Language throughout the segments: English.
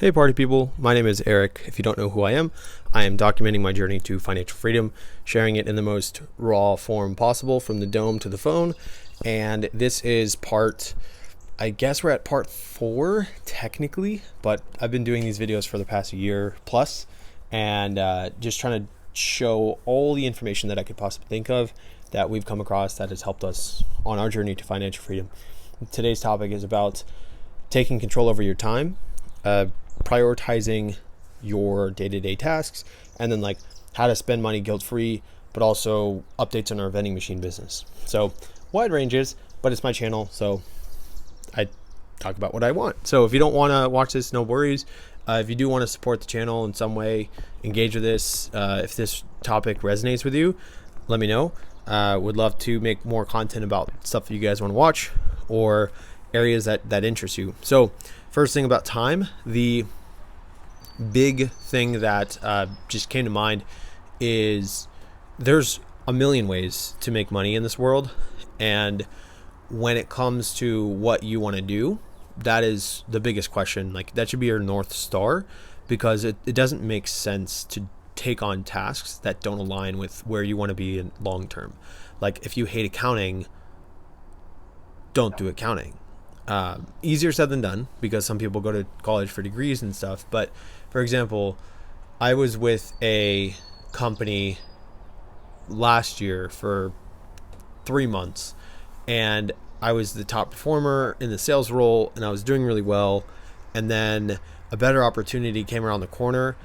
Hey party people, my name is Eric. If you don't know who I am documenting my journey to financial freedom, sharing it in the most raw form possible from the dome to the phone. And this is I guess we're at part 4 technically, but I've been doing these videos for the past year plus and just trying to show all the information that I could possibly think of that we've come across that has helped us on our journey to financial freedom. Today's topic is about taking control over your time, prioritizing your day-to-day tasks, and then like how to spend money guilt-free, but also updates on our vending machine business. So wide ranges, but it's my channel, so I talk about what I want. So if you don't want to watch this, no worries. If you do want to support the channel in some way, engage with this, if this topic resonates with you, let me know. Would love to make more content about stuff that you guys want to watch or areas that interest you. So first thing about time, the big thing that just came to mind is there's a million ways to make money in this world. And when it comes to what you want to do, that is the biggest question. Like that should be your North Star, because it doesn't make sense to take on tasks that don't align with where you want to be in long term. Like if you hate accounting, don't do accounting. Easier said than done, because some people go to college for degrees and stuff. But for example, I was with a company last year for 3 months, and I was the top performer in the sales role, and I was doing really well. And then a better opportunity came around the corner,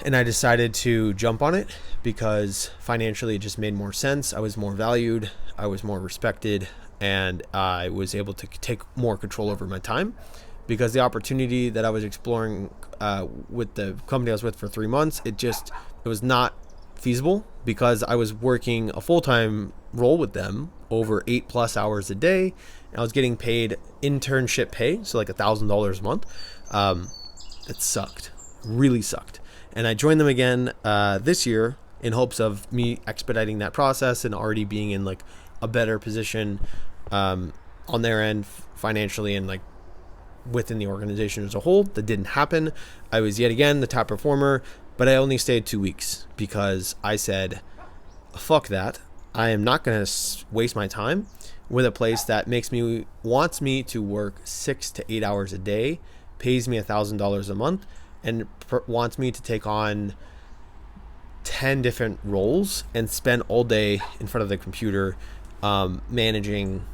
and I decided to jump on it because financially it just made more sense. I was more valued, I was more respected, and I was able to take more control over my time, because the opportunity that I was exploring with the company I was with for 3 months, it was not feasible, because I was working a full-time role with them over 8+ hours a day, and I was getting paid internship pay, so like $1,000 a month. It sucked, really sucked. And I joined them again this year in hopes of me expediting that process and already being in like a better position on their end financially and like within the organization as a whole. That didn't happen. I was yet again the top performer, but I only stayed 2 weeks because I said, fuck that. I am not going to waste my time with a place that wants me to work 6 to 8 hours a day, pays me $1,000 a month, and wants me to take on 10 different roles and spend all day in front of the computer, managing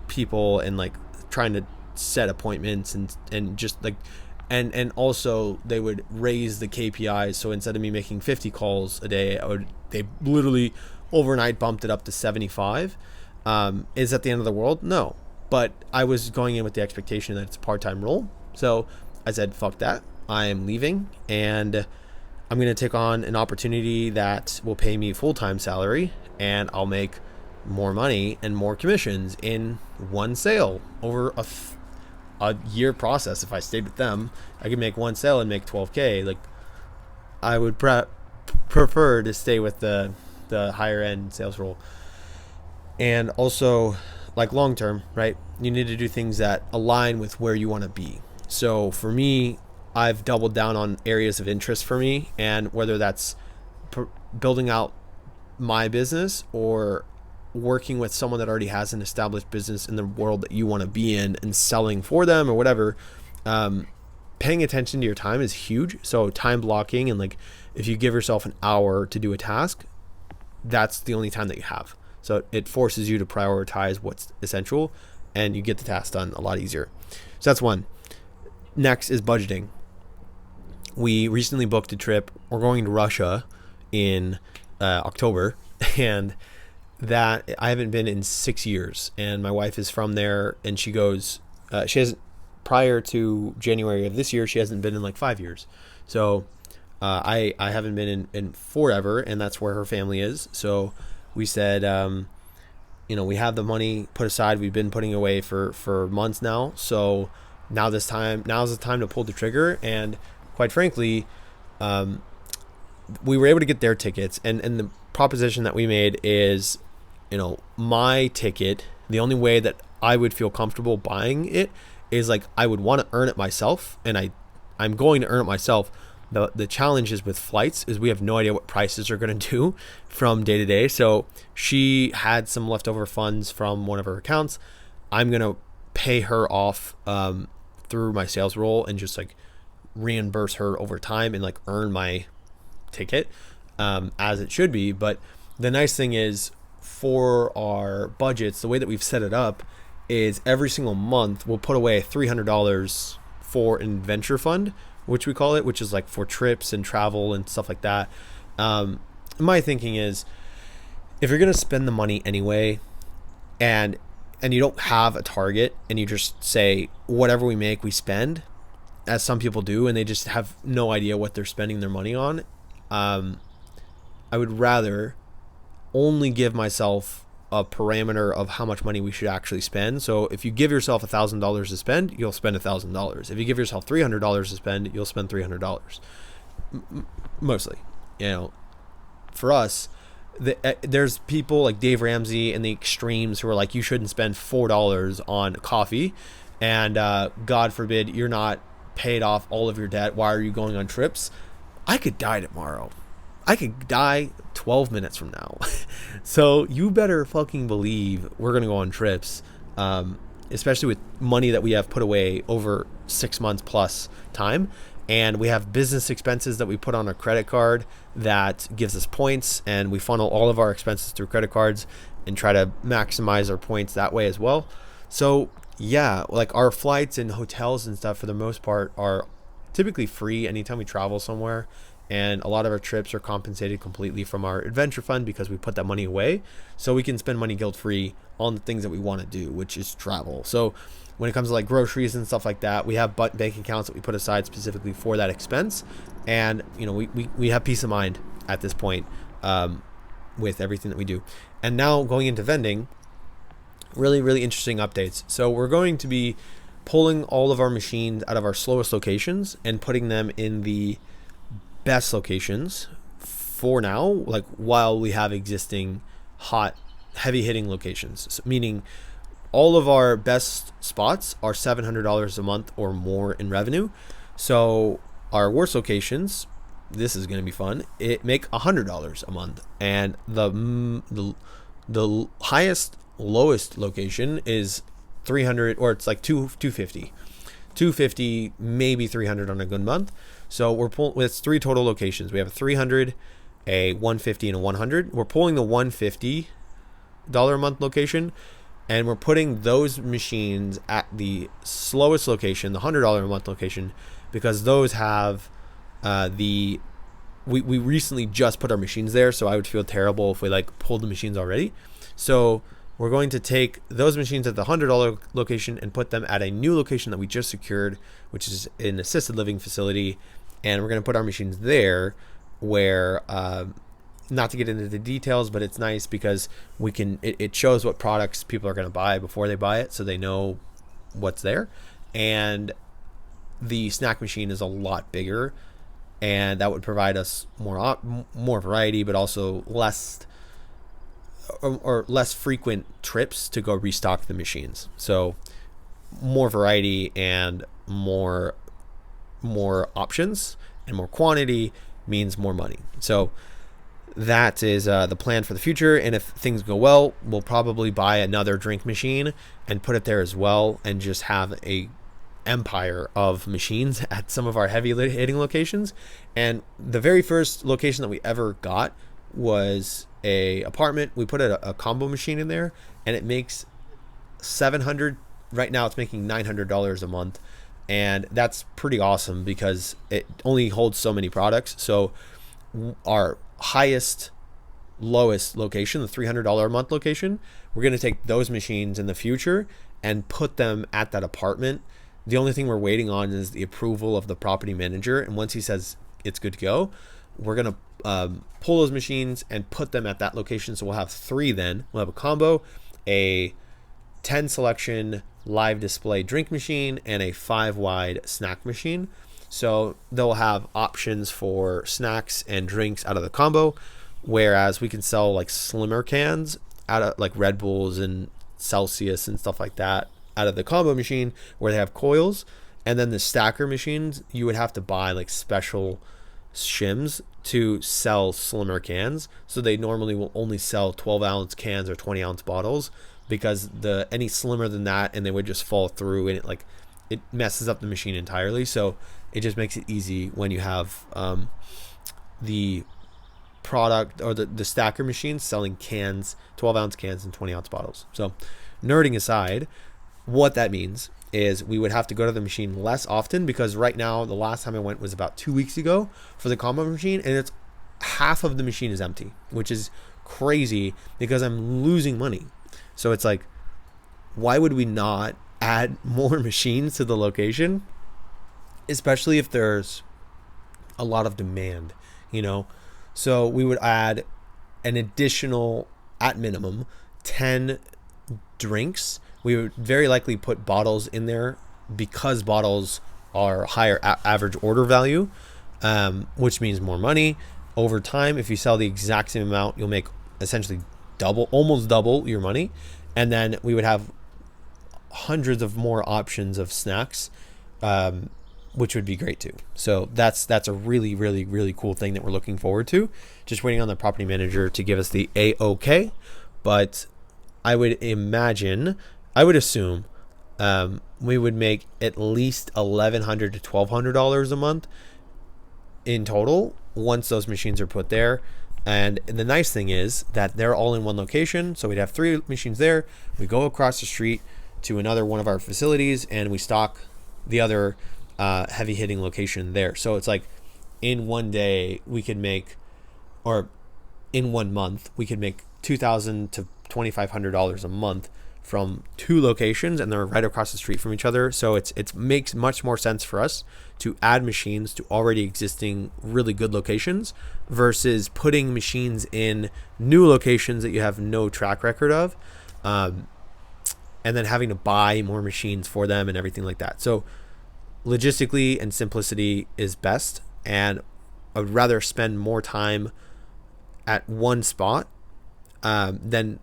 people and like trying to set appointments and just like and also they would raise the KPIs. So instead of me making 50 calls a day, they literally overnight bumped it up to 75. Is that the end of the world? No, but I was going in with the expectation that it's a part-time role. So I said, fuck that, I am leaving, and I'm going to take on an opportunity that will pay me full-time salary, and I'll make more money and more commissions in one sale over a year process. If I stayed with them, I could make one sale and make 12K. Like I would prefer to stay with the higher end sales role. And also like long term, right? You need to do things that align with where you want to be. So for me, I've doubled down on areas of interest for me, and whether that's building out my business or working with someone that already has an established business in the world that you want to be in and selling for them or whatever, paying attention to your time is huge. So time blocking, and like if you give yourself an hour to do a task, that's the only time that you have. So it forces you to prioritize what's essential, and you get the task done a lot easier. So that's one. Next is budgeting. We recently booked a trip. We're going to Russia in October, and that I haven't been in 6 years, and my wife is from there, and she goes, she hasn't, prior to January of this year, she hasn't been in like 5 years. So I haven't been in forever, and that's where her family is. So we said, we have the money put aside. We've been putting away for months now. So now's the time to pull the trigger. And quite frankly, we were able to get their tickets, and the proposition that we made is, my ticket, the only way that I would feel comfortable buying it is like I would want to earn it myself, and I I'm going to earn it myself. The challenge is with flights is we have no idea what prices are going to do from day to day. So she had some leftover funds from one of her accounts. I'm going to pay her off through my sales role and just like reimburse her over time and like earn my ticket as it should be. But the nice thing is for our budgets, the way that we've set it up is every single month we'll put away $300 for an adventure fund, which we call it, which is like for trips and travel and stuff like that. My thinking is if you're going to spend the money anyway and you don't have a target and you just say whatever we make, we spend, as some people do, and they just have no idea what they're spending their money on. I would rather only give myself a parameter of how much money we should actually spend. So if you give yourself $1,000 to spend, you'll spend $1,000. If you give yourself $300 to spend, you'll spend $300. Mostly, for us, there's people like Dave Ramsey and the extremes who are like, you shouldn't spend $4 on coffee, and God forbid you're not paid off all of your debt. Why are you going on trips? I could die tomorrow. I could die 12 minutes from now. So you better fucking believe we're going to go on trips, especially with money that we have put away over 6 months plus time. And we have business expenses that we put on our credit card that gives us points, and we funnel all of our expenses through credit cards and try to maximize our points that way as well. So yeah, like our flights and hotels and stuff for the most part are typically free anytime we travel somewhere. And a lot of our trips are compensated completely from our adventure fund because we put that money away so we can spend money guilt-free on the things that we want to do, which is travel. So when it comes to like groceries and stuff like that, we have bank accounts that we put aside specifically for that expense. And, we have peace of mind at this point with everything that we do. And now going into vending, really, really interesting updates. So we're going to be pulling all of our machines out of our slowest locations and putting them in the best locations for now, like while we have existing hot, heavy hitting locations. So, meaning all of our best spots are $700 a month or more in revenue. So our worst locations, this is going to be fun, it make $100 a month. And the highest lowest location is 300, or it's like 250, maybe 300 on a good month. So we're pulling, it's 3 total locations. We have a 300, a 150, and a 100. We're pulling the $150 a month location, and we're putting those machines at the slowest location, the $100 a month location, because those have we recently just put our machines there, so I would feel terrible if we like pulled the machines already. So we're going to take those machines at the $100 location and put them at a new location that we just secured, which is an assisted living facility. And we're going to put our machines there where, not to get into the details, but it's nice because we can, it shows what products people are going to buy before they buy it, so they know what's there. And the snack machine is a lot bigger, and that would provide us more variety, but also less frequent trips to go restock the machines. So more variety and more options, and more quantity means more money. So that is the plan for the future. And if things go well, we'll probably buy another drink machine and put it there as well, and just have a empire of machines at some of our heavy hitting locations. And the very first location that we ever got was a apartment. We put a combo machine in there, and it makes $700. Right now it's making $900 a month, and that's pretty awesome because it only holds so many products. So our lowest location, the $300 a month location, we're going to take those machines in the future and put them at that apartment. The only thing we're waiting on is the approval of the property manager, and once he says it's good to go, we're going to pull those machines and put them at that location. So we'll have 3 then. We'll have a combo, a 10 selection live display drink machine, and a 5 wide snack machine. So they'll have options for snacks and drinks out of the combo, whereas we can sell like slimmer cans out of like Red Bulls and Celsius and stuff like that out of the combo machine where they have coils. And then the stacker machines, you would have to buy like special shims to sell slimmer cans. So they normally will only sell 12-ounce cans or 20-ounce bottles, because any slimmer than that, and they would just fall through, and it messes up the machine entirely. So it just makes it easy when you have the product or the stacker machines selling cans, 12-ounce cans and 20-ounce bottles. So nerding aside, what that means is we would have to go to the machine less often, because right now, the last time I went was about 2 weeks ago for the combo machine, and it's half of the machine is empty, which is crazy because I'm losing money. So it's like, why would we not add more machines to the location, especially if there's a lot of demand, you know? So we would add an additional, at minimum, 10 drinks. We would very likely put bottles in there, because bottles are higher average order value, which means more money. Over time, if you sell the exact same amount, you'll make essentially almost double your money. And then we would have hundreds of more options of snacks, which would be great too. So that's a really, really, really cool thing that we're looking forward to. Just waiting on the property manager to give us the A-OK. But I would assume we would make at least $1,100 to $1,200 a month in total once those machines are put there. And the nice thing is that they're all in one location. So we'd have 3 machines there. We go across the street to another one of our facilities, and we stock the other heavy hitting location there. So it's like, in one day we could make, or in 1 month, we could make $2,000 to $2,500 a month from 2 locations, and they're right across the street from each other. So it makes much more sense for us to add machines to already existing really good locations versus putting machines in new locations that you have no track record of, and then having to buy more machines for them and everything like that. So logistically and simplicity is best, and I would rather spend more time at one spot than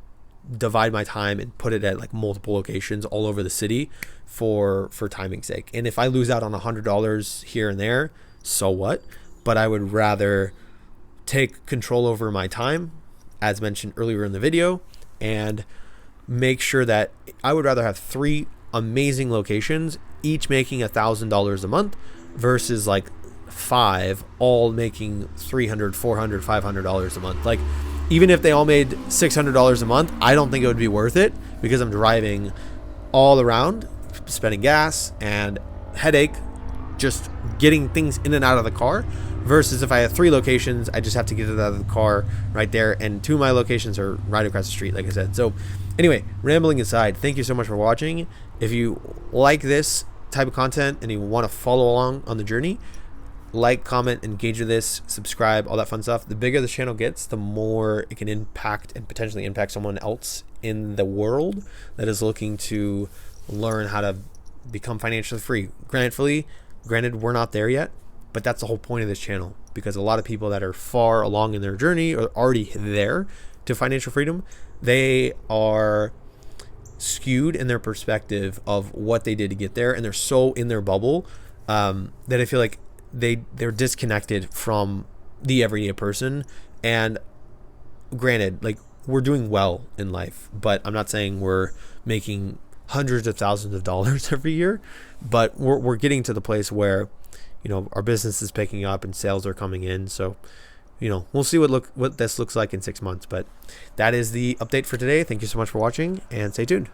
divide my time and put it at like multiple locations all over the city for timing's sake. And if I lose out on $100 here and there, so what? But I would rather take control over my time, as mentioned earlier in the video, and make sure that I would rather have 3 amazing locations, each making $1,000 a month, versus like 5 all making $300, $400, $500 a month. Like, even if they all made $600 a month, I don't think it would be worth it, because I'm driving all around, spending gas and headache just getting things in and out of the car, versus if I have 3 locations, I just have to get it out of the car right there, and 2 of my locations are right across the street, like I said. So anyway, rambling aside, thank you so much for watching. If you like this type of content and you want to follow along on the journey, like, comment, engage with this, subscribe, all that fun stuff. The bigger the channel gets, the more it can impact and potentially impact someone else in the world that is looking to learn how to become financially free. Granted, we're not there yet, but that's the whole point of this channel, because a lot of people that are far along in their journey or already there to financial freedom, they are skewed in their perspective of what they did to get there, and they're so in their bubble that I feel like they're disconnected from the everyday person. And granted, like, we're doing well in life, but I'm not saying we're making hundreds of thousands of dollars every year, but we're getting to the place where, you know, our business is picking up and sales are coming in. So, you know, we'll see what this looks like in 6 months. But that is the update for today. Thank you so much for watching, and stay tuned.